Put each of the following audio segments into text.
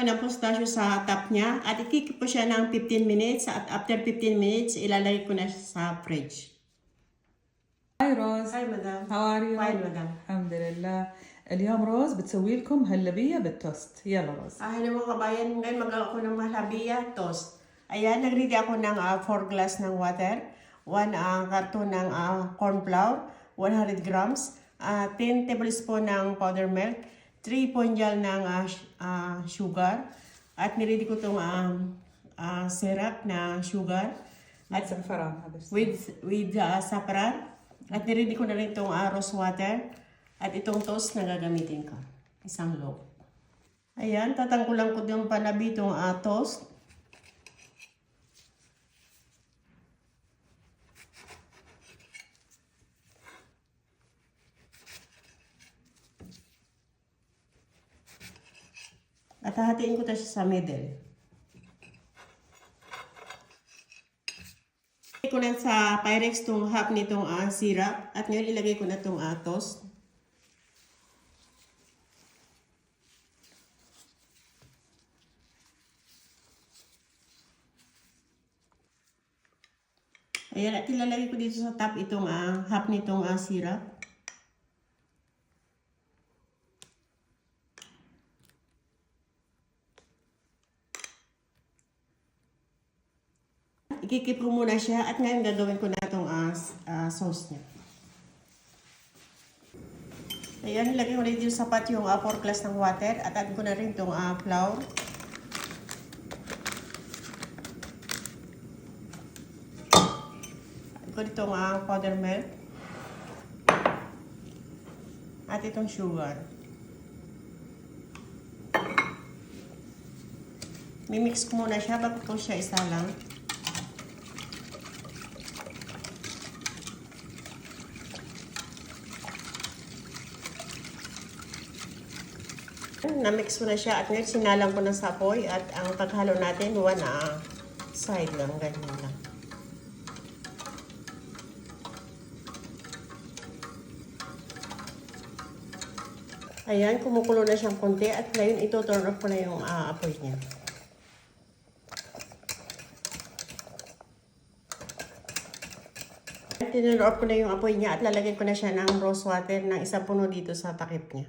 ng pistachio sa top niya at ikikip ko siya ng 15 minutes at after 15 minutes ilalagay ko na siya sa fridge. Hi روز. Hi madam. How are you? Fine madam. الحمد لله. اليوم روز بتسوي لكم هلبية بالتوست. يلا روز. Hello mga kabayan, ngayon mag ako ng mahlabiya toast. Ayan, nag-ready ako ng 4 glass ng water, 1 karton ng corn flour, 100 grams, 10 tablespoon ng powder milk, 3 ponjal ng sugar, at niready ko itong syrup na sugar. At saffron. With saffron. At niready ko na rin itong rose water. At itong toast na gagamitin ko. Isang loaf. Ayan, tatangkulan ko yung panabi itong toast. At hahatiin ko siya sa middle. Ilagay ko na sa Pyrex itong half nitong syrup. At ngayon ilagay ko na itong toast. Ayan, at ilalagay ko dito sa top itong half nitong syrup. Ikikip ko muna siya at ngayon gagawin ko na itong sauce niya. Ayan, ilagay ko na dito sa pot yung 4 glass ng water at add ko na rin itong flour. Add ko dito powder milk. At itong sugar. Mimix ko muna siya bago ko siya isa lang. Na-mix ko na siya at ngayon sinalang ko na sa apoy at ang paghalo natin one side lang, ganyan lang. Ayan, kumukulo na siyang konti at ngayon ito turn off ko na yung apoy niya. Tinurn off ko na yung apoy niya at lalagyan ko na siya ng rose water ng isang puno dito sa takip niya.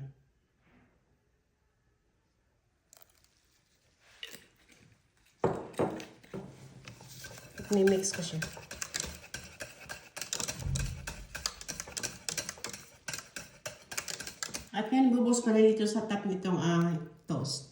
Mimix ko siya. At ngayon, bubos ko na dito sa top nitong toast.